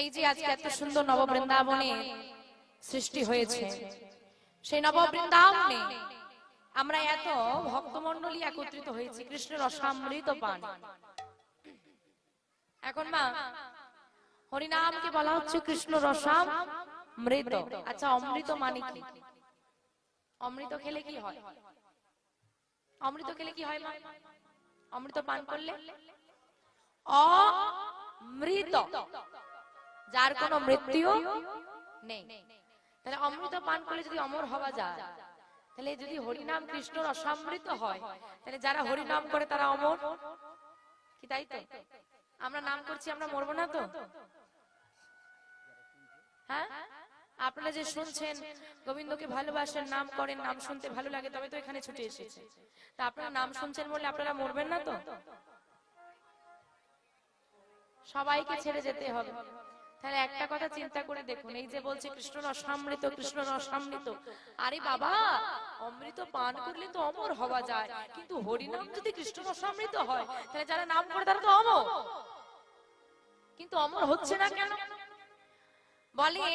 এই যে আজকে এত সুন্দর নব বৃন্দাবনে সৃষ্টি হয়েছে, সেই নব বৃন্দাবনে আমরা এত ভক্তমণ্ডলী একত্রিত হয়েছি কৃষ্ণের রসামৃত পান। এখন মা হরিনামকে বলা হচ্ছে কৃষ্ণ রসামৃত। আচ্ছা, অমৃত মানে কি? অমৃত খেলে কি হয়? অমৃত খেলে কি হয় মা? অমৃত পান করলে অমৃত, যার কোনো মৃত্যু নেই। তাহলে অমৃত পান করলে যদি অমর হওয়া যায়, তাহলে যদি হরিনাম কৃষ্ণ রসামৃত হয়, তাহলে যারা হরিনাম করে তারা অমর কি? তাই তো। আমরা নাম করছি, আমরা মরবো না তো? হ্যাঁ, আপনারা যে শুনছেন গোবিন্দকে ভালোবাসেন, নাম করেন, নাম শুনতে ভালো লাগে, তবে তো এখানে ছুটে এসেছে। তা আপনারা নাম শুনছেন বলে আপনারা মরবেন না তো? সবাইকে ছেড়ে যেতে হবে। তাহলে একটা কথা চিন্তা করে দেখুন, এই যে বলছে কৃষ্ণ রসামৃত, কৃষ্ণ রসামৃত, আরে বাবা অমৃত পান করলে তো অমর হওয়া যায়, কিন্তু হরিনাম যদি কৃষ্ণ রসামৃত হয়, তাহলে যারা নাম করে তারা তো অমর, কিন্তু অমর হচ্ছে না কেন? বলে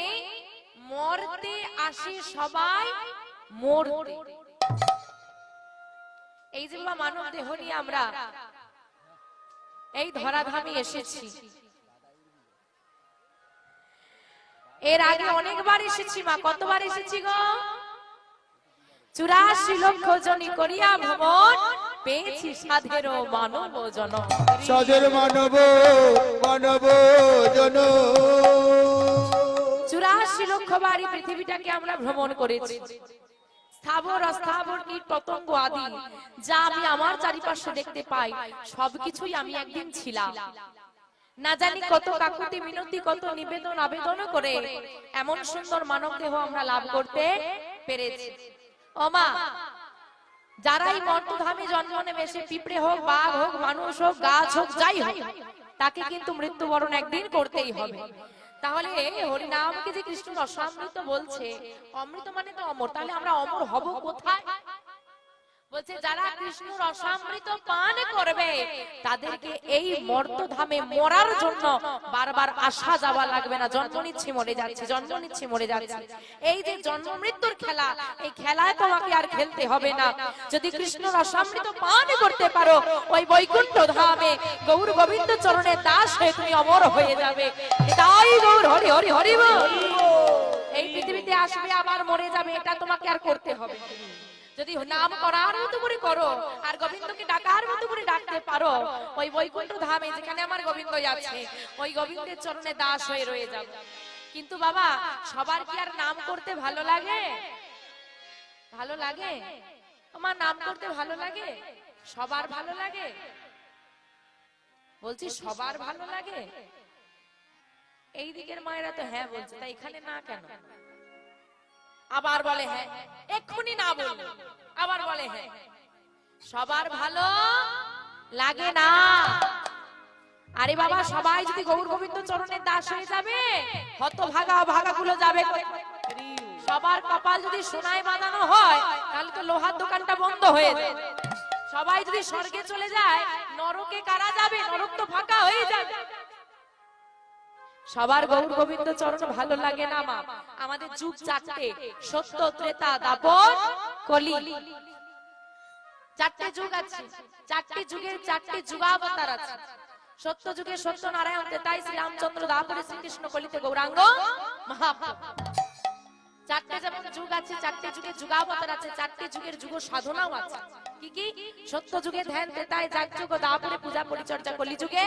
মরতে আসে সবাই মরতে। এই যে মানব দেহ নিয়ে আমরা এই ধরাধামে এসেছি, এর আগে অনেকবার এসেছি মা। কতবার এসেছি গো? 84 লক্ষ জনি করিয়া ভ্রমণ, পেয়েছি সাধের মানব জনম। সাধের মানব মানব জন 84 লক্ষ বারই পৃথিবীটাকে আমরা ভ্রমণ করেছি। স্থাবর অস্থাবর কীট পতঙ্গ আদি যা আমি আমার চারিপাশে দেখতে পাই, সবকিছুই আমি একদিন ছিলাম। না জানি কত কাকুতি মিনতি, কত নিবেদন আবেদন করে এমন সুন্দর মানব দেহ আমরা লাভ করতে পেরেছি। ও মা, যারা এই মর্তধামে জন্ম নেবে, সে পিঁপড়ে হোক, বাঘ হোক, মানুষ হোক, গাছ হোক, যাই হোক, তাকে কিন্তু মৃত্যুবরণ একদিন করতেই হবে। তাহলে হরিনামকে যে কৃষ্ণ রসামৃত বলছে, অমৃত মানে তো অমর, তাহলে আমরা অমর হব কোথায়? বলছে যারা কৃষ্ণ রসামৃত পান করবে, তাদেরকে এই মর্তধামে মরার জন্য বারবার আসা যাওয়া লাগবে না। জন্ম নিচ্ছে মরে যাচ্ছে, জন্ম নিচ্ছে মরে যাচ্ছে। এই যে জন্ম মৃত্যুর খেলা, এই খেলায় তোমাকে আর খেলতে হবে না। যদি কৃষ্ণ রসামৃত পান করতে পারো, ওই বৈকুণ্ঠ ধামে গৌর গোবিন্দ চরণের দাস হয়ে তুমি অমর হয়ে যাবে। তাই গৌর হরি হরি হরি বল। এই পৃথিবীতে আসবে আবার মরে যাবে, এটা তোমাকে আর করতে হবে। যদি নাম করার মতো করে করো আর গোবিন্দকে ডাকার মতো করে ডাকতে পারো, ওই বৈকুণ্ঠ ধামে যেখানে আমার গোবিন্দ আছে, ওই গোবিন্দের চরণে দাস হয়ে রয়ে যাবে। কিন্তু বাবা, সবার কি আর নাম করতে ভালো লাগে? ভালো লাগে? আমার নাম করতে ভালো লাগে? সবার ভালো লাগে? বলছি সবার ভালো লাগে? এই দিকের মায়েরা তো হ্যাঁ বলছে, তাই এখানে না কেন? আবার বলে হ্যাঁ, এক্ষুনি না বললো আবার বলে হ্যাঁ। সবার ভালো লাগে না। আরে বাবা, সবাই যদি গৌর গোবিন্দ চরণের দাস হয়ে যাবে, হতভাগা ভাগাগুলো যাবে। সবার কপাল যদি সোনায় বাঁধানো হয়, তাহলে তো লোহার দোকানটা বন্ধ হয়ে যাবে। সবাই যদি স্বর্গে চলে যায়, নরকে কারা যাবে? নরক তো ফাঁকা হয়ে যাবে। সবার গৌর গোবিন্দ চরণ ভালো লাগে না মা। আমাদের যুগ চারটে, সত্য, ত্রেতা, দ্বাপর, কলি। চারটে যুগ আছে, চারটি যুগের চারটি যুগাবতার আছে। সত্য যুগে সত্যনারায়ণ, ত্রেতায় শ্রীরামচন্দ্র, দ্বাপরে শ্রীকৃষ্ণ, কলিতে গৌরাঙ্গ মহাপ্রভু। চারটে যেমন যুগ আছে, চারটে যুগের যুগাবতার আছে, চারটে যুগের যুগ সাধনাও আছে। কি কি? সত্য যুগে ধ্যান, ত্রেতায় যাগযজ্ঞ, দ্বাপরে পূজা পরিচর্যা, কলি যুগে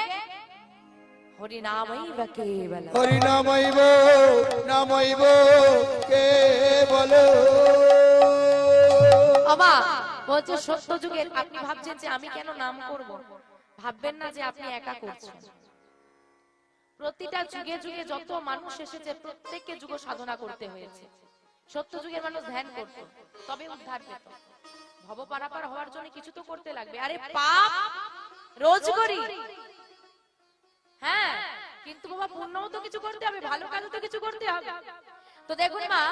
হরিনামৈব কেবলম। হরিনামৈব নামৈব কেবল। বাবা বলছে সত্য যুগের, আপনি ভাবছেন যে আমি কেন নাম করব, ভাববেন না যে আপনি একা করছেন। প্রতিটা যুগে যুগে যত মানুষ এসেছে, প্রত্যেককে যুগ সাধনা করতে হয়েছে। সত্য যুগের মানুষ ধ্যান করত, তবে উদ্ধার পেত। ভব পারাপার হওয়ার জন্য কিছু তো করতে লাগবে। আরে পাপ রোজ করি, হ্যাঁ, কিন্তু বাবা পুণ্যও তো কিছু করতে হবে, ভালো কাজও তো কিছু করতে হবে। তো দেখুন মা,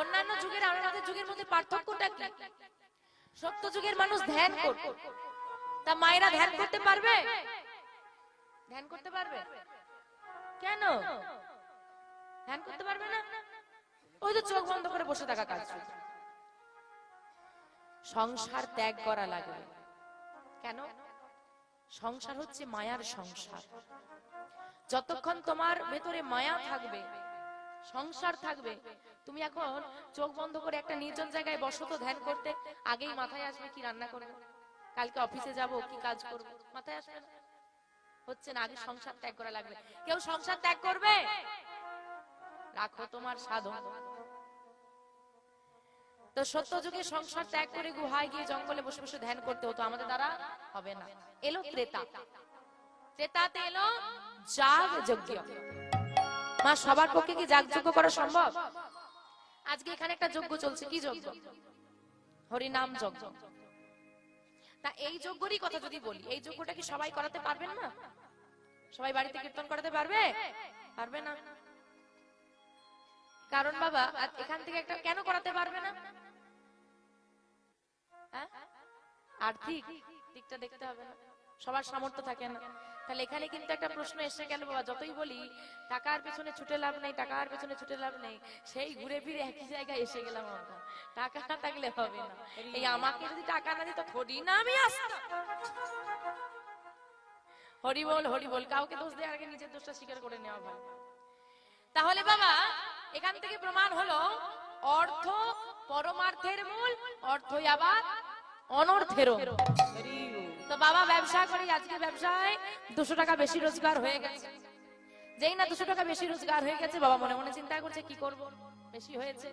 অন্যান্য যুগের আর আমাদের যুগের মধ্যে পার্থক্যটা কি? সত্য যুগের মানুষ ধ্যান করত, তা মায়েরা ধ্যান করতে পারবে? ধ্যান করতে পারবে কেন? ধ্যান করতে পারবে না, ওই তো চোখ বন্ধ করে বসে থাকা কাজ। সংসার ত্যাগ করা লাগবে। কেন? সংসার হচ্ছে মায়ার সংসার। যতক্ষণ তোমার ভেতরে মায়া থাকবে, সংসার থাকবে, তুমি এখন চোখ বন্ধ করে একটা নির্জন জায়গায় বসো তো ধ্যান করতে, আগেই মাথায় আসবে কি রান্না করবো, কালকে অফিসে যাব, কি কাজ করবো, মাথায় আসবে না। হচ্ছে না, আগে সংসার ত্যাগ করা লাগবে। কেউ সংসার ত্যাগ করবে? রাখো তোমার সাধন। তো সত্য যুগে সংসার ত্যাগ করে গুহায় গিয়ে জঙ্গলে বসে বসে ধ্যান করতে হতো, আমাদের দ্বারা হবে না। এলো ত্রেতা, ত্রেতাতে এলো যাগ যজ্ঞ। মা, সবার পক্ষে কি যাগ যজ্ঞ করা সম্ভব? আজকে এখানে একটা যজ্ঞ চলছে, কি যজ্ঞ? হরিনাম যজ্ঞ। তা এই যজ্ঞেরই কথা যদি বলি, এই যজ্ঞটা কি সবাই করাতে পারবেন না? সবাই বাড়িতে কীর্তন করাতে পারবে? পারবে না। কারণ বাবা, এখান থেকে একটা কেন করাতে পারবে না? আর্থিক দিকটা দেখতে হবে না, সবার সামর্থ্য থাকে না। তাহলে এখানে কিন্তু একটা প্রশ্ন এসে গেল বাবা, যতই বলি টাকার পেছনে ছুটে লাভ নেই, টাকার পেছনে ছুটে লাভ নেই, সেই ঘুরে ফিরে একই জায়গায় এসে গেলাম আমরা। টাকা না থাকলে হবে না। এই আমাকে যদি টাকা না দিত থোড়ি না আমি আসতাম। হরি বল, হরি বল। কাউকে দোষ দেওয়ার আগে নিজের দোষটা স্বীকার করে নেওয়া ভালো। তাহলে বাবা, এখান থেকে প্রমাণ হলো অর্থ পরমার্থের মূল, অর্থই আবার অনর্থের। তো বাবা ব্যবসা করি, আজকে ব্যবসায় 200 টাকা বেশি রোজগার হয়ে গেছে। যেই না 200 টাকা বেশি রোজগার হয়ে গেছে, বাবা মনে মনে চিন্তা করছে কি করব, বেশি হয়েছে,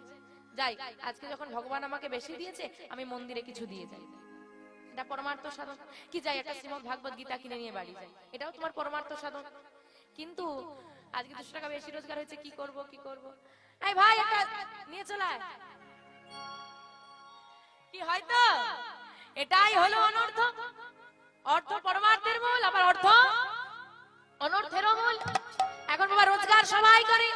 যাই আজকে যখন ভগবান আমাকে বেশি দিয়েছে, আমি মন্দিরে কিছু দিয়ে যাই। এটা পরমার্থ সাধন। কি যাই একটা শ্রীমদ্ ভাগবত গীতা কিনে নিয়ে বাড়ি যাই, এটাও তোমার পরমার্থ সাধন। কিন্তু আজকে 200 টাকা বেশি রোজগার হয়েছে, কি করব কি করব, এই ভাই একটা নিয়ে চলে আয়, কি হয়তো এটাই হলো অনর্থ। অর্থ পরমার্থের মূল, আবার অর্থ অনর্থের মূল। এখন বাবা রোজগার সবাই করে,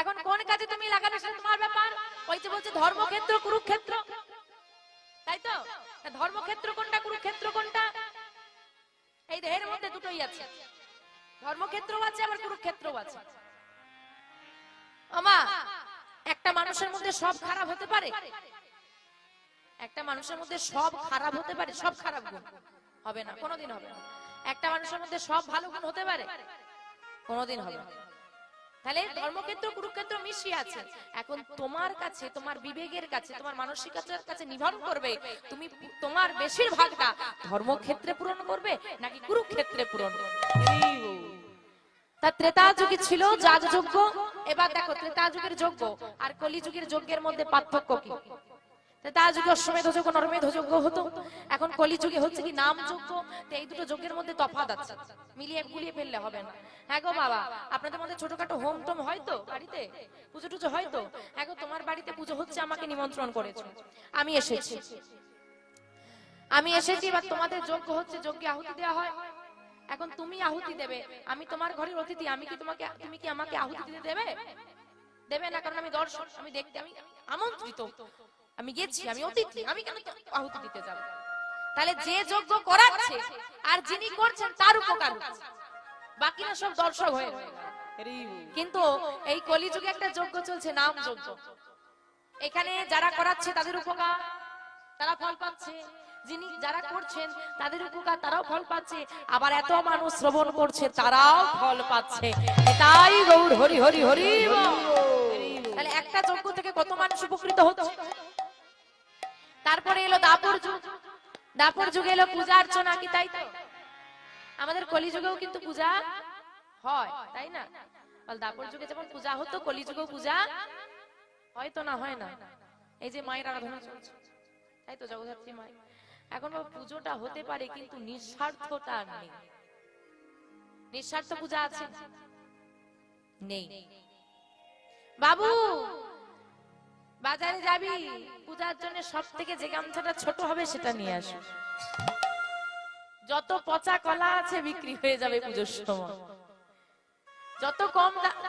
এখন কোন কাজে তুমি লাগানো সেটা তোমার ব্যাপার। ওই যে বলছে ধর্মক্ষেত্র কুরুক্ষেত্র, তাই তো? ধর্মক্ষেত্র কোনটা, কুরুক্ষেত্র কোনটা? এই দেহের মধ্যে দুটোই আছে, ধর্মক্ষেত্রও আছে আবার কুরুক্ষেত্রও আছে। আমা, একটা মানুষের মধ্যে সব খারাপ হতে পারে? একটা মানুষের মধ্যে সব খারাপ হতে পারে? সব খারাপ গুণ হবে না, কোনোদিন হবে না। একটা মানুষের মধ্যে সব ভালো গুণ হতে পারে? কোনোদিন হবে না। তাহলে ধর্মক্ষেত্র কুরুক্ষেত্র মিশিয়ে আছে। এখন তোমার কাছে, তোমার বিবেকের কাছে, তোমার মানসিকতার কাছে নির্ভর করবে তুমি তোমার বেশিরভাগটা ধর্মক্ষেত্রে পূরণ করবে নাকি কুরুক্ষেত্রে পূরণ করবে। তা ত্রেতা যুগে ছিল যাগ যজ্ঞ। এবার দেখো ত্রেতা যুগের যজ্ঞ আর কলি যুগের যজ্ঞের মধ্যে পার্থক্য কি? ত্রেতা যুগে অশ্বমেধ যজ্ঞ নরমেধ যজ্ঞ হতো, এখন কলি যুগে হচ্ছে কি নাম যজ্ঞ। এই দুটো যজ্ঞের মধ্যে তফাৎ আছে, মিলিয়ে গুলিয়ে ফেললে হবে না। হ্যাঁ গো বাবা, আপনাদের মধ্যে ছোটখাটো হোম টোম হয়তো, বাড়িতে পুজো টুজো হয়তো। হ্যাঁ গো, তোমার বাড়িতে পুজো হচ্ছে, আমাকে নিমন্ত্রণ করেছো, আমি এসেছি, এবার তোমাদের যজ্ঞ হচ্ছে, যজ্ঞে আহুতি দেওয়া হয়। এখন তুমি আহুতি দেবে, আমি তোমার ঘরের অতিথি, আমি কি তোমাকে, তুমি কি আমাকে আহুতি দিতে দেবে? দেবে না, কারণ আমি দর্শক, আমি দেখতে, আমি আমন্ত্রিত, আমি গেছি, আমি অতিথি, আমি কেন আহুতি দিতে যাব? তাহলে যে যজ্ঞ করাচ্ছে আর যিনি করছেন তার উপকার হচ্ছে, বাকিরা সব দর্শক হয়ে গেল। কিন্তু এই কলিযুগে একটা যজ্ঞ চলছে, নাম যজ্ঞ। এখানে যারা করাচ্ছে তাদের উপকার, তারা ফল পাচ্ছে, যিনি যারা করছেন তাদের উপকার, তারাও ফল পাচ্ছে, আবার এত মানুষ শ্রবণ করছে তারাও ফল পাচ্ছে। তাই গৌর হরি হরি হরি। তাহলে একটা যজ্ঞ থেকে কত মানুষ উপকৃত হচ্ছে। তারপরে এলো দাপর যুগ। দাপর যুগে এলো পূজা অর্চনা, কি তাই তো? আমাদের কলিযুগেও কিন্তু পূজা হয়, তাই না? দাপর যুগে যেমন পূজা হতো, কলিযুগেও পূজা হয়তো না, হয় না? এই যে মায়ের আরাধনা চলছে, তাই তো, জগদ্ধাত্রী মাই। এখন পুজোটা হতে পারে কিন্তু নিঃস্বার্থতা নেই। নিঃস্বার্থ পূজা আছে? নেই। বাবু বাজারে যাবি, পূজার জন্য সব থেকে যে গামছাটা ছোট হবে সেটা নিয়ে আসো। যত পচা কলা আছে বিক্রি হয়ে যাবে পুজোর সময়। যত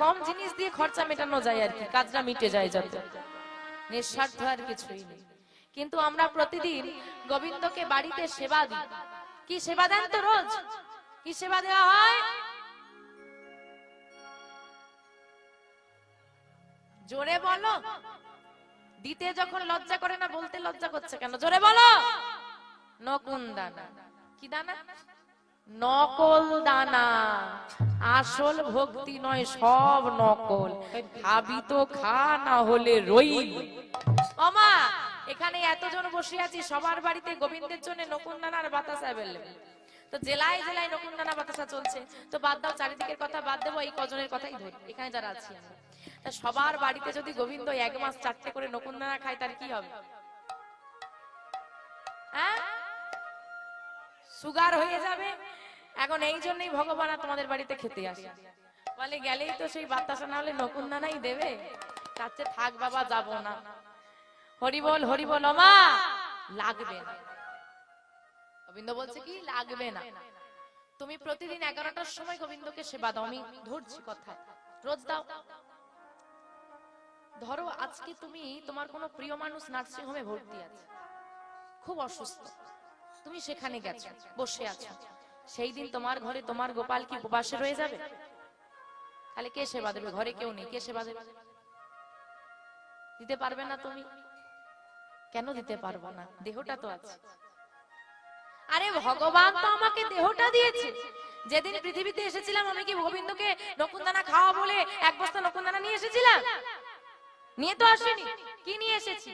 কম জিনিস দিয়ে খরচা মেটানো যায় আর কি, কাজটা মিটে যায় যত। নিঃস্বার্থ আর কিছুই নেই। কিন্তু আমরা প্রতিদিন গোবিন্দকে বাড়িতে সেবা দিই। কি সেবা দেন তো রোজ? কি সেবা দেওয়া হয়? জোরে বলো। দিতে যখন লজ্জা করে না, বলতে লজ্জা করছে কেন? জোরে বলো। নকুন দানা। কি দানা? নকল দানা। আসল ভক্তি নয়, সব নকল। খাবি তো খা, না হলে রইল। ওমা, এখানে এতজন বসে আছি, সবার বাড়িতে গোবিন্দের জন্য নকুন দানার বাতাসা অ্যাভেলেবল। তো জেলায় জেলায় নকুন দানা বাতাসা চলছে। তো বাদ দাও, চারিদিকের কথা বাদ দেবো, এই কজনের কথাই ধরি এখানে যারা আছি আমরা। তা সবার বাড়িতে যদি গোবিন্দ 1 মাস 4টে করে নকুন দানা খায়, তার কি হবে? হ্যাঁ, সুগার হয়ে যাবে। এখন এই জন্যই ভগবান তোমাদের বাড়িতে খেতে আসে, বলে গেলেই তো সেই বাতাসা না হলে নকুন দানাই দেবে, তার চেয়ে থাক বাবা, যাবো না। হরি বল, হরি বল। মা লাগবে না। গোবিন্দ বলছে কি লাগবে না। তুমি প্রতিদিন 11টার সময় গোবিন্দকে সেবা দাও। আমি ধরছি কথা, রোজ দাও। ধরো আজকে তুমি, তোমার কোনো প্রিয় মানুষ নার্সিং হোমে ভর্তি আছে, খুব অসুস্থ, তুমি সেখানে গেছো, বসে আছো। সেই দিন তোমার ঘরে তোমার গোপাল কি উপবাসে রয়ে যাবে? তাহলে কে সেবা দেবে? ঘরে কেউ নেই, কে সেবা দেবে? দিতে পারবে না তুমি। কেন দিতে পারবো না? দেহটা তো আছে। আরে ভগবান তো আমাকে দেহটা দিয়েছে। যেদিন পৃথিবীতে এসেছিলাম, আমি কি গোবিন্দকে নকুনদানা খাওয়া বলে 1 বস্তা নকুনদানা নিয়ে এসেছিলাম? নিয়ে তো আসিনি। কি নিয়ে এসেছি?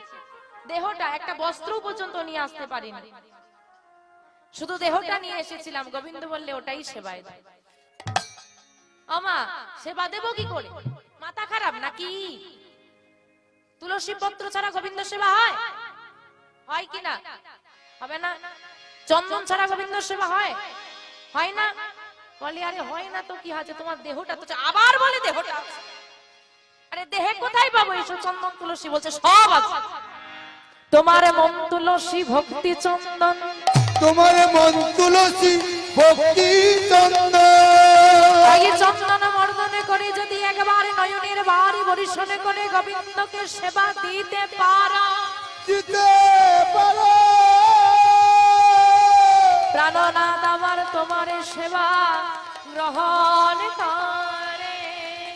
দেহটা। একটা বস্ত্র পর্যন্ত নিয়ে আসতে পারিনি, শুধু দেহটা নিয়ে এসেছিলাম। গোবিন্দ বললে ওটাই সেবায় দাও। আমা, সেবা দেব কি করে? মাথা খারাপ নাকি? তুলসী পত্র ছাড়া গোবিন্দ সেবা হয়? হয় কি না? হবে না। চন্দন ছাড়া গোবিন্দ সেবা হয়? হয় না। বলে আরে হয় না তো কি আছে, তোমার দেহটা তো। আবার বলে দেহটা। আরে দেহে কোথায় পাবো এইসব চন্দন তুলসী? বলছে সব আছে। তোমার মন তুলসী ভক্তি চন্দন, তোমার মন তুলসী ভক্তি চন্দন। এই চন্দন মর্দনে করে যদি একবার নয়নের বাড়ি বরিশনে করে গোবিন্দকে সেবা দিতে পারো, দিতে পারো। প্রাণনাথ আমার তোমার সেবা গ্রহণ করে।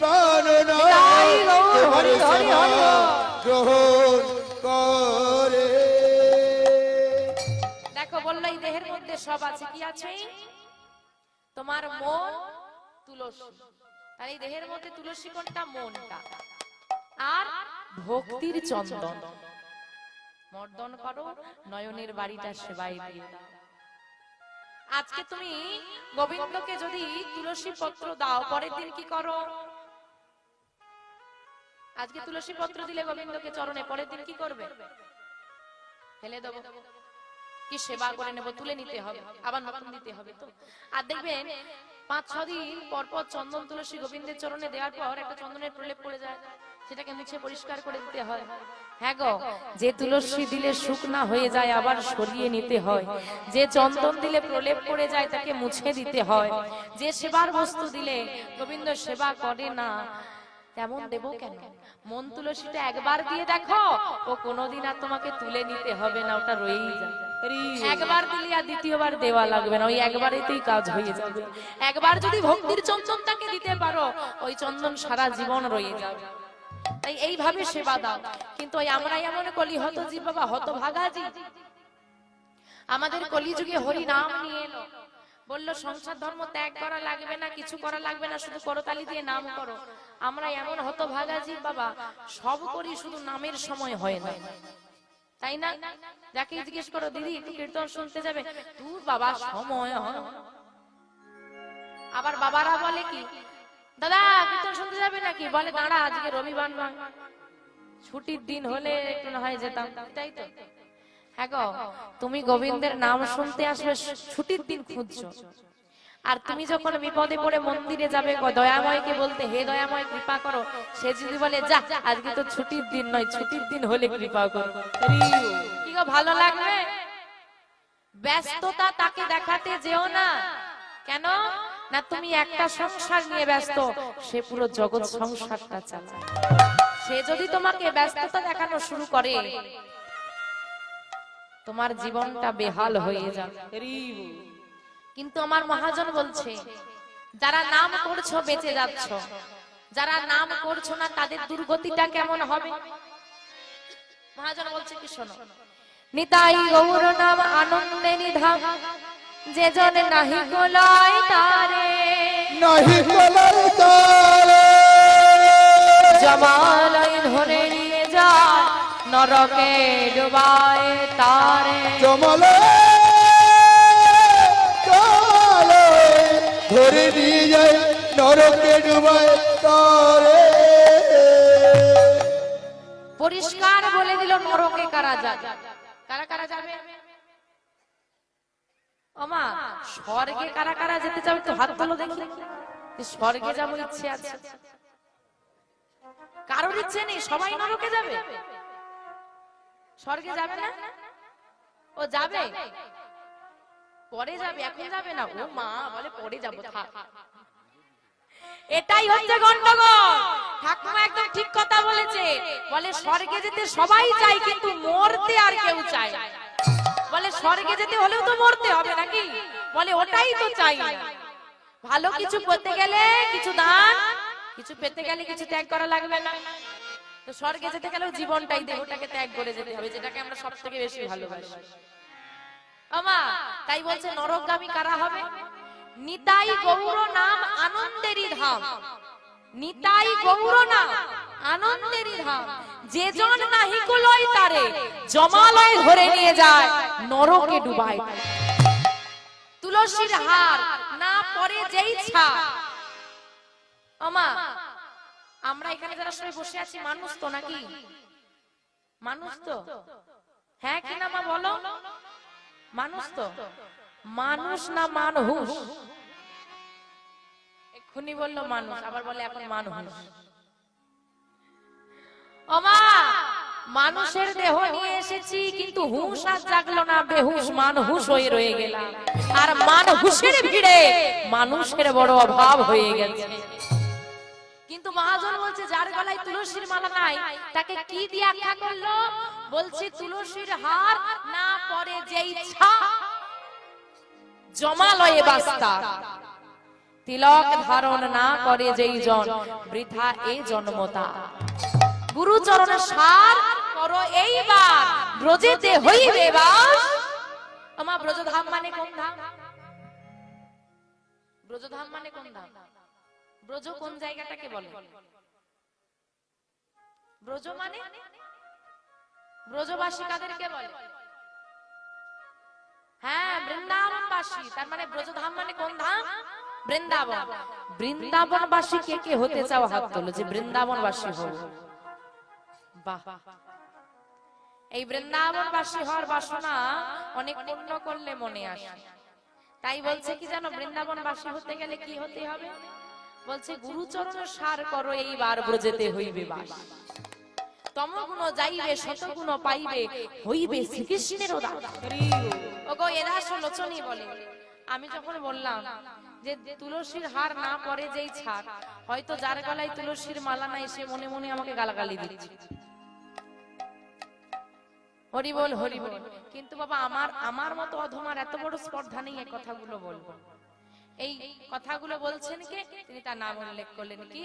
প্রাণনাথ তোমার সেবা গ্রহণ করে। দেখো বললো এই দেহের মধ্যে সব আছে। কি আছে? তোমার মন তুলসী। আর এই দেহের মধ্যে তুলসী কোনটা? মনটা। আর ভক্তির চন্দন মর্দন করো, নয়নের বাড়িটা সেবায় দিয়ে দাও। আজকে তুমি গোবিন্দকে যদি তুলসী পত্র দাও, পরের দিন কি করো? আজকে তুলসী পত্র দিলে গোবিন্দকে চরণে, পরের দিন কি করবে? ফেলে দেবো কি? সেবা করে নেবো, তুলে নিতে হবে, আবার নতুন দিতে হবে তো। আর দেখবেন 5-6 দিন পর পর চন্দন তুলসী গোবিন্দের চরণে দেওয়ার পর একটা চন্দনের প্রলেপ পড়ে যায়, সেটাকে মুছে পরিষ্কার করে দিতে হয়। হ্যাঁ গো, যে তুলসী দিলে শুকনা হয়ে যায় আবার সরিয়ে নিতে হয়, যে চন্দন দিলে প্রলেপ পড়ে যায় তাকে মুছে দিতে হয়, যে সেবার বস্তু দিলে গোবিন্দ সেবা করে না তেমন দেব কেন? মন তুলসীটা একবার দিয়ে দেখো, ও কোনোদিন আর তোমাকে তুলে নিতে হবে না, ওটা রয়েই যাবে। একবার দিলে আর দ্বিতীয়বার দেওয়া লাগবে না, ওই একবারেতেই কাজ হয়ে যাবে। একবার যদি ভক্তির চন্দনটাকে দিতে পারো, ওই চন্দন সারা জীবন রয়ে যাবে। তাই এইভাবে সেবা দাও। কিন্তু ওই আমরা এমন কলি হতজীব বাবা, হতভাগাজি। আমাদের কলিযুগে হরি নাম নিয়ে এলো, বললো সংসার ধর্ম ত্যাগ করা লাগবে না, কিছু করা লাগবে না, শুধু করতালি দিয়ে নাম করো। আমরা এমন হতভাগাজি বাবা, সব করি, শুধু নামের সময় হয় না, তাই না? যাকে জিজ্ঞেস করো দিদি একটু কীর্তন শুনতে যাবে, দূর বাবা সময় হয়। আবার বাবারা বলে কি, দাদা কীর্তন শুনতে যাবে নাকি? বলে দাঁড়া, আজকে রবিবার নয়, ছুটির দিন হলে একটু না হয় যেতাম। তাই তো। হ্যাঁ গো, তুমি গোবিন্দের নাম শুনতে আসবে, ছুটির দিন খুঁজছো। আর তুমি যখন বিপদে পড়ে মন্দিরে যাবে দয়াময়কে বলতে, হে দয়াময় কৃপা করো, সে যদি বলে যা আজকে তো ছুটির দিন নয়, ছুটির দিন হলে কৃপা করো, কি গো ভালো লাগবে? ব্যস্ততা তাকে দেখাতে যেও না। কেন না? তুমি একটা সংসার নিয়ে ব্যস্ত, সে পুরো জগৎ সংসারটা চালায়। সে যদি তোমাকে ব্যস্ততা দেখানো শুরু করে, তোমার জীবনটা বেহাল হয়ে যাবে। কিন্তু আমার মহাজন বলছে, যারা নাম করছো বেঁচে যাচ্ছ, যারা নাম করছো না তাদের দুর্গতিটা কেমন হবে? মহাজন বলছে কি শোনো, নিতাই গৌর নাম আনন্দে নিধাম, যে জন নাহি কোলায় তারে, নাহি কোলায় তারে, জমালয় ধরে নিয়ে যায় নরকে ডুবায় তারে, জমালে ধরে নিয়ে যায় নরকে ডুবায় তারে। পরিষ্কার বলে দিল নরকে কারা যাবে। কারা কারা যাবে? ওমা স্বর্গে কারা কারা যেতে চাও একটু হাত তোলো দেখি। স্বর্গে যাবো ইচ্ছে আছে? কারোর ইচ্ছে নেই, সবাই নরকে যাবে। স্বর্গে যাবে না? ও যাবে, পরে যাবে, এখন যাবে না। ও মা বলে পরে যাবো, থাক। এটাই হচ্ছে গন্ডগোল। ঠাকুমা একদম ঠিক কথা বলেছে, বলে স্বর্গে যেতে সবাই চায় কিন্তু মরতে আর কেউ চায়। বলে স্বর্গে যেতে হলেও তো মরতে হবে নাকি? বলে ওটাই তো চাই। ভালো কিছু করতে গেলে কিছু দান, কিছু পেতে গেলে কিছু ত্যাগ করা লাগবে না? তো স্বর্গে যেতে গেলেও জীবনটাই দেহটাকে ত্যাগ করে যেতে হবে, যেটাকে আমরা সব থেকে বেশি ভালোবাসি। আমা তাই বলছে নরকগামী কারা হবে? নিতাই গৌর নাম আনন্দেরই ধাম, নিতাই গৌর নাম আনন্দেরই ধাম, যে জন নাহি কোলায় তারে, জমালয় ধরে নিয়ে যায় নরকে ডুবায়। তুলসীর হার না পরে যেই ছাড়। আমা আমরা এখানে যারা সবাই বসে আছি মানুষ তো নাকি? মানুষ তো? হ্যাঁ কি না মা বলো? মানুষ তো? মানুষ না মানহুস? এক্ষুনি বললো মানুষ, আবার বলে এখন মানহুস। ওমা মানুষের দেহ নিয়ে এসেছি কিন্তু হুঁশ আর জাগলো না, বেহুশ মানহুস হয়ে রয়ে গেলাম। আর মানহুসের ভিড়ে মানুষের বড় অভাব হয়ে গেছে। কিন্তু মহাজন বলছে যার গলায় তুলসীর মালা নাই তাকে কি দিয়ে আখ্যা করলো? বলছে তুলসীর হার না পরে যেই ছা, জমালয়ে বাস্তা, তিলক ধারণ না করে যেই জন, বৃথা এই জন্মতা। গুরু চরণ সার করো এইবার, ব্রজেতে হইবে বাস। আমা ব্রজধাম মানে কোন ধাম? ব্রজধাম মানে কোন ধাম? ব্রজ কোন জায়গাটাকে বলে? ব্রজ মানে ব্রজবাসী কাদেরকে বলে? হ্যাঁ বৃন্দাবনবাসী। তার মানে ব্রজধাম মানে কোন ধাম? বৃন্দাবন। বৃন্দাবনবাসী কে কে হতে চাও হাত তোলো যে বৃন্দাবনবাসী হও। বাহ, এই বৃন্দাবনবাসী হওয়ার বাসনা অনেক পূর্ণ করলে মনে আসে। তাই বলছে কি জানো, বৃন্দাবনবাসী হতে গেলে কি হতে হবে? বলছে গুরুচরণ সার করো এইবার, ব্রজেতে হইবে বাস। তমগুণ যাইবে শতগুণ পাইবে, হইবে শ্রীকৃষ্ণের দাস। ওগো এরা লোচনী বলে, আমি যখন বললাম যে তুলসীর হার না পরে যেই ছাড়, হয়তো যার গলায় তুলসীর মালা নাই সে মনে মনে আমাকে গালাগালি দিচ্ছে। হরি বল হরি বল। কিন্তু বাবা আমার মতো অধমার এত বড় স্পর্ধা নেই এই কথাগুলো বলবো। এই কথাগুলো বলছেন কে? তিনি তার নাম উল্লেখ করলেন কি?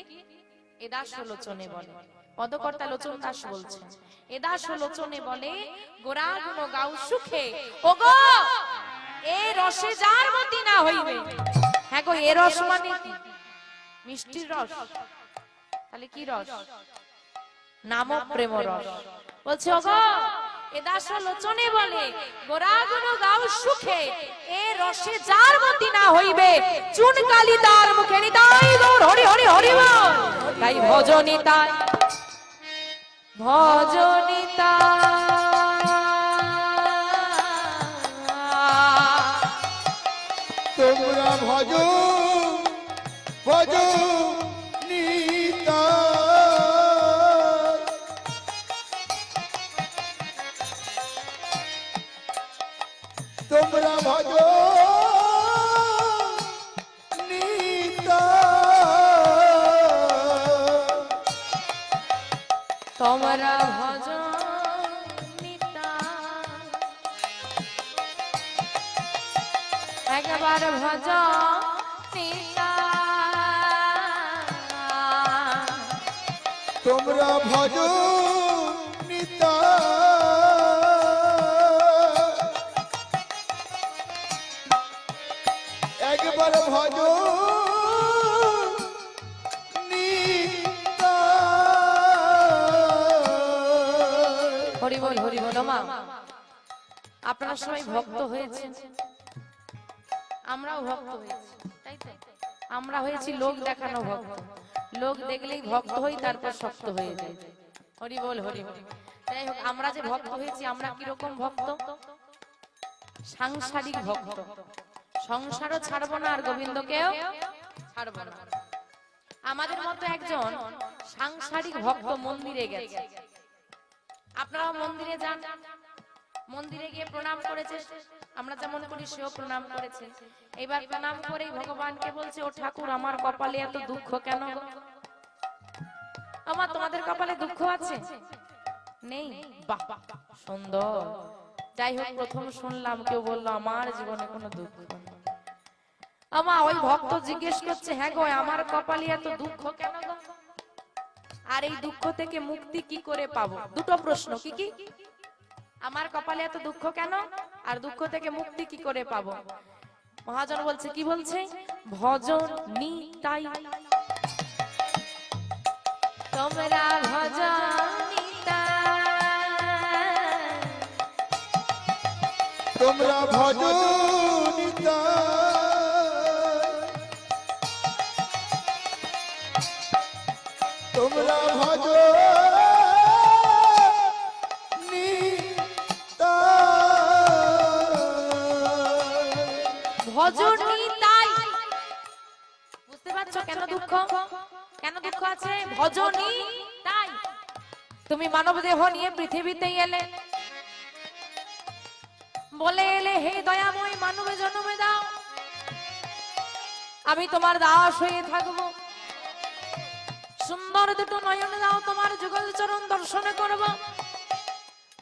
এদাস লোচনে বলে, পদকর্তা লোচন দাস বলছেন। এদাস লোচনে বলে গোরা গুণ গাও সুখে, ওগো এ রসে যার মতি না হইবে। হ্যাঁ গো, এ রস মানে কি? মিষ্টির রস। তাহলে কি রস? নাম প্রেম রস। বলছে ওগো এদাস লোচনে বলে গোরা গুণ গাও সুখে, এ রসে যার মতি না হইবে, চুন কালি তার মুখে নিতাই গৌর হরি হরি হরি বল। তাই ভজনিতাই ভজনিতাই তোমরা ভজ ভজ নিতাই, তোমরা ভজ নিতাই, তোমরা ভজ একবার ভজ তোমরা ভজ নিতা একবার ভজ নিতা হরি বল মা। আপনারা সবাই ভক্ত হয়েছেন, আমরাও ভক্ত হয়েছি, তাই তো? আমরা হয়েছি লোক দেখানো ভক্ত, লোক দেখলেই ভক্ত হই, তারপর শক্ত হয়ে যায়। হরি বল। যাই হোক, আমরা যে ভক্ত হয়েছি, আমরা কিরকম ভক্ত? সাংসারিক ভক্ত। সংসারও ছাড়বো না আর গোবিন্দকেও ছাড়বো না। আমাদের মতো একজন সাংসারিক ভক্ত মন্দিরে গেছে। আপনারাও মন্দিরে যান, মন্দিরে গিয়ে প্রণাম করেছে, আমরা যেমন করি সেও প্রণাম করেছে। এবার প্রণাম করেই ভগবানকে বলছে, ও ঠাকুর, আমার কপালে এত দুঃখ কেন গো? আমার তোমাদের কপালে দুঃখ আছে? নেই? বাহ, সুন্দর। যাই হোক, প্রথম শুনলাম কেউ বললো আমার জীবনে কোনো দুঃখ নেই। আমা ওই ভক্ত জিজ্ঞেস করছে, হ্যাঁ গো, আমার কপালে এত দুঃখ কেন গো? আর এই দুঃখ থেকে মুক্তি কি করে পাবো? দুটো প্রশ্ন। কি কি? আমার কপালে এত দুঃখ কেন, আর দুঃখ থেকে মুক্তি কি করে পাবো? মহাজন বলছে, কি বলছে? ভজন নিতাই, তোমরা ভজন নিতাই, তোমরা ভজ নিতা তোমরা ভজ নিতা ভজন নিতাই। বুঝতে পারছো কেন দুঃখ? কেন দুঃখ আছে? ভজনই তাই। তুমি মানব দেহ নিয়ে পৃথিবীতে এলে, বলে এলে, হে দয়াময়, মানবে জন্মে দাও, আমি তোমার দাস হয়ে থাকবো। সুন্দর দুটো নয়ন দাও, তোমার যুগল চরণ দর্শন করব।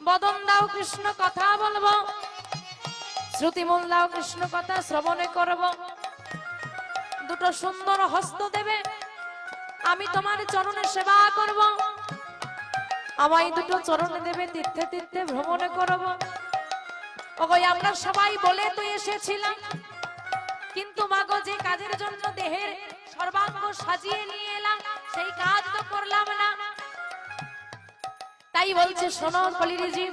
বদন দাও, কৃষ্ণ কথা বলবো। শ্রুতিমূল দাও, কৃষ্ণ কথা শ্রবণে করব। দুটো সুন্দর হস্ত দেবে, আমি তোমার চরণে সেবা করব। আমায় দুটো চরণে দেবে, তীর্থে তীর্থে ভ্রমণে করব। ওগো, আমরা সবাই বলে তো এসেছিলাম, কিন্তু মাগো, যে কাজের জন্য দেহের সর্বাঙ্গ সাজিয়ে নিয়ে এলাম, সেই কাজ তো করলাম না। তাই বলছে, শোনো কলিরিজি,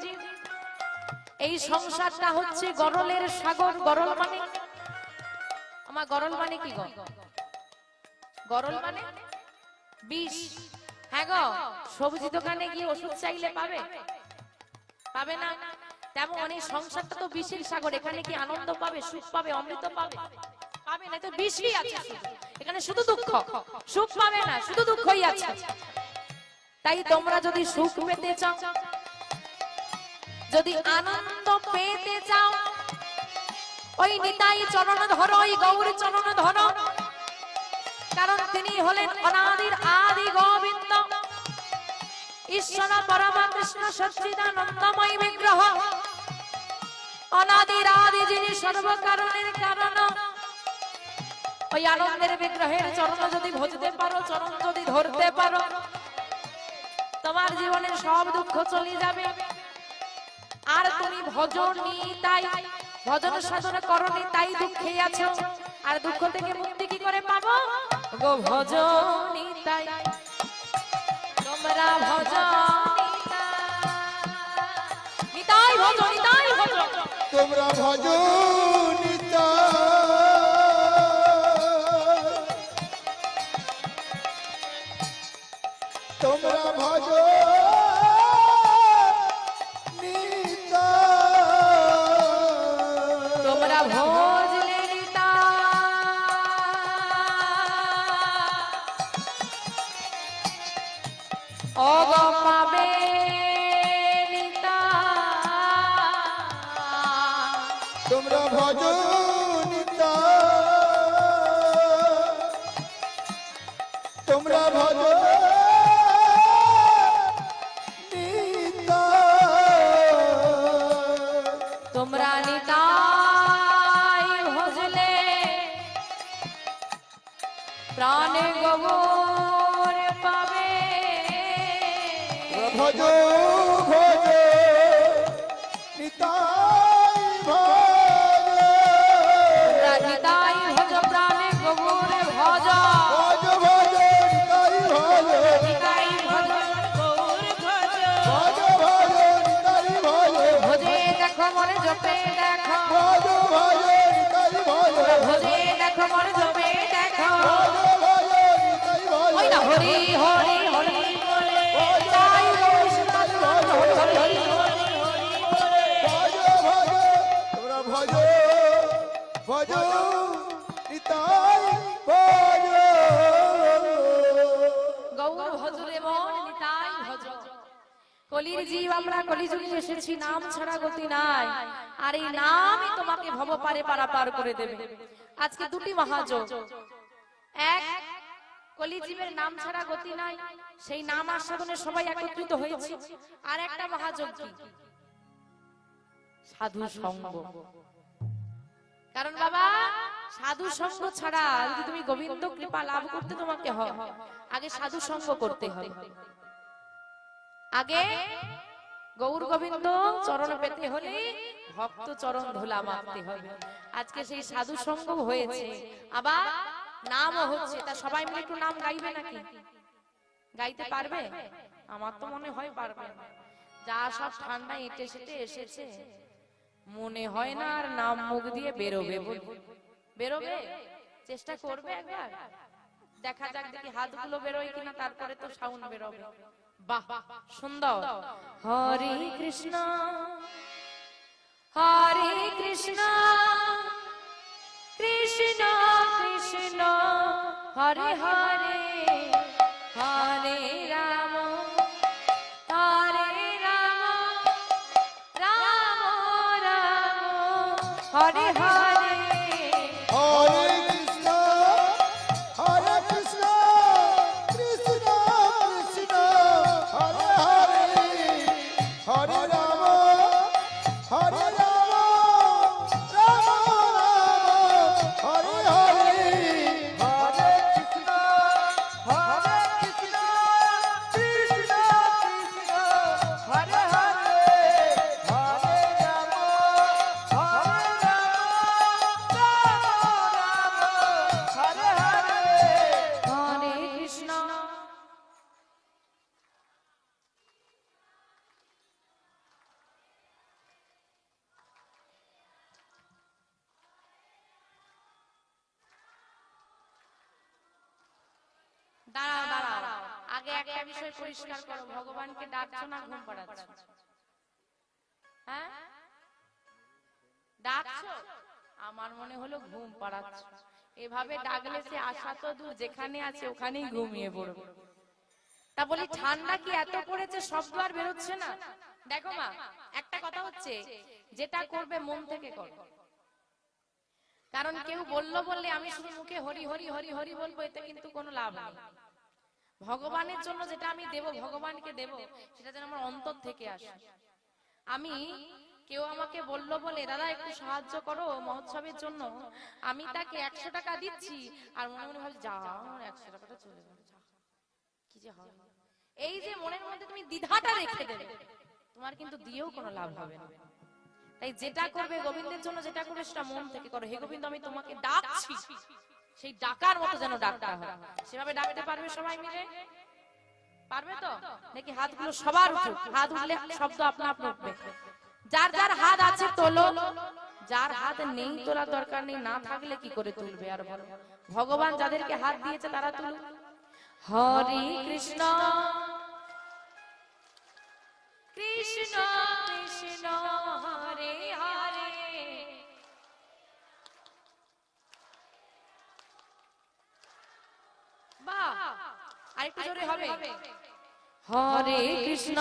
এই সংসারটা হচ্ছে গরলের সাগর। গরল মানে, আমার গরল মানে কি গো? গরল মানে বিষ। হ্যাঁ গো, সবজি দোকানে গিয়ে ওষুধ চাইলে পাবে? পাবে না। তেমন এই সংসারটা তো বিষের সাগর। এখানে কি আনন্দ পাবে, সুখ পাবে, অমৃত পাবে? পাবে না, তো বিষই আছে এখানে। শুধু দুঃখ, সুখ পাবে না, শুধু দুঃখই আছে। তাই তোমরা যদি সুখ পেতে চাও, যদি আনন্দ পেতে চাও, ওই নিতাই চরণ ধরো, ওই গৌর চরণ ধরো। কারণ তিনি হলেন অনাদির আদি গোবিন্দ, ঈশ্বর পরমা কৃষ্ণ সচ্চিদানন্দময় বিগ্রহ। অনাদির আদি যিনি সর্বকারণের কারণ, ওই আনন্দের বিগ্রহের চরণ যদি ভজতে পারো, চরণ যদি ধরতে পারো, তোমার জীবনের সব দুঃখ চলে যাবে। আর তুমি ভজন নিতাই, ভজন সাধন করনি, তাই দুঃখে আছো। আর দুঃখ থেকে মুক্তি কি করে পাবো গো? ভজন নিতাই, তোমরা ভজন নিতাই, ভজন নিতাই, ভজন। তোমরা ভজ নিতা তোমরা ভজ নিতা তোমরা ভজলে নিতাই, অগ পাবে নিতাই। তোমরা ভজ নিতা তোমরা ভজ নিতা তোমরা নিতাই ভজলে, প্রাণে গোবর পাবে ভজ ভজ নিতাই ভজ নিতাই ভজ প্রাণে গৌর ভজ ভজ ভজ নিতাই ভজ নিতাই ভজ গৌর ভজ ভজ ভজ নিতাই ভজ ভজে দেখো মনে জপে দেখো ভজ ভজ নিতাই ভজ ভজে দেখো মনে জপে দেখো ভজ ভজ নিতাই ভজ ওই না হরি হরি হরি বলে তাই কৃষ্ণ হরি হরি হরি ভজ ভজ তোমরা ভজ ভজ নিতাই ভজ গৌর ভজরে মন নিতাই ভজ কলির জীব আমরা কলিযুগে এসেছি নাম ছাড়া গতি নাই আর এই নামই তোমাকে ভবপারে পারাপার করে দেবে আজকে দুটি মহাযোগ এক কলিজীবের নাম ছাড়া গতি নাই সেই নাম আস্বাদনে সবাই একত্রিত হয়েছে আর একটা মহাযোগ কি সাধু সঙ্গ কারণ বাবা সাধু সঙ্গ ছাড়া যদি তুমি গোবিন্দ কৃপা লাভ করতে তোমাকে হয় আগে সাধু সঙ্গ করতে হবে আগে গৌর গোবিন্দ চরণ পেতে হলে ভক্ত চরণ ধুলা মাখতে হবে আজকে সেই সাধু সঙ্গ হয়েছে আবার নামও হচ্ছে তা সবাই মিলে একটু নাম গাইবে নাকি গাইতে পারবে আমার তো মনে হয় পারবে না যা সব ঠান্ডা এঁটে সেটে এসেছে মনে হয় না আর নাম মুখ দিয়ে বেরোবে বেরোবে চেষ্টা করবে একবার দেখা যাক দেখি হাতগুলো বেরোয় কিনা তারপরে তো সাউন্ড বেরোবে বাহ সুন্দর হরে কৃষ্ণ কৃষ্ণ কৃষ্ণ হরে হরে হরে রাম রাম রাম হরে হরে হরে কৃষ্ণ কৃষ্ণ কৃষ্ণ হরে হরে হরে রাম হরে রাম রাম রাম হরে হরে হরে কৃষ্ণ কৃষ্ণ কৃষ্ণ হরে হরে হরে রাম হরে হরে কৃষ্ণ দাঁড়াও দাঁড়াও আগে একটা বিষয় পরিষ্কার করো ভগবানকে ডাকছো না ঘুম পাড়াচ্ছো হ্যাঁ ডাকছো আমার মনে হলো ঘুম পাড়াচ্ছো এভাবে ডাকলে সে আশা তো দূর যেখানে আছে ওখানেই ঘুমিয়ে পড়বে তা বলি ঠান্ডা কি এত পড়েছে শব্দ আর বেরোচ্ছে না দেখো মা একটা কথা হচ্ছে যেটা করবে মন থেকে করো কারণ কেউ বললে আমি শুধু মুখে হরি হরি হরি হরি বলবো এতে কিন্তু কোনো লাভ নেই ভগবানের জন্য যেটা আমি দেব ভগবানকে দেব সেটা যেন আমার অন্তর থেকে আসে আমি কেউ আমাকে বললো বলে দাদা একটু সাহায্য করো মহোৎসবের জন্য আমি তাকে 100 টাকা দিচ্ছি আর মনে মনে ভাবছি যা 100 টাকাটা চলে যাবে কি যে হয় এই যে মনের মধ্যে তুমি দ্বিধাটা রেখে দেবে তোমার কিন্তু দিয়েও কোনো লাভ হবে না তাই যেটা করবে গোবিন্দের জন্য যেটা করবে সেটা মন থেকে করো হে গোবিন্দ আমি তোমাকে ডাকছি সেই ডাকার মতো যেন ডাকটা হয় সেভাবে ডাকতে পারবে সবাই মিলে পারবে তো নাকি হাতগুলো সবার উঠুক হাত উঠলে শব্দ আপনা আপনি উঠবে যার যার হাত আছে তোলো যার হাত নেই তোলার দরকার নেই না থাকলে কি করে তুলবে আর বলো ভগবান যাদেরকে হাত দিয়েছে তারা তুলুক হরে কৃষ্ণ কৃষ্ণ কৃষ্ণ হরে হরে বাহ আরেকটু জোরে হবে হরে কৃষ্ণ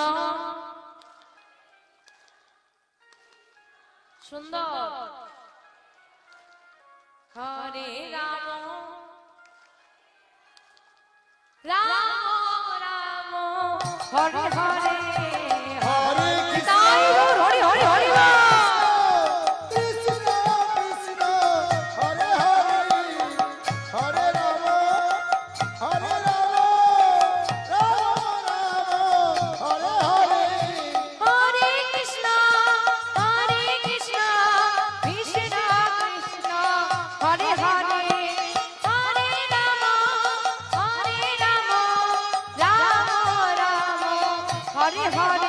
সুন্দর হরে রাম রাম রাম হরে হরে হরে কৃষ্ণ হরে হরে হরে কৃষ্ণ কৃষ্ণ হরে হরে হরে রাম হরে রাম রাম রাম হরে হরে হরে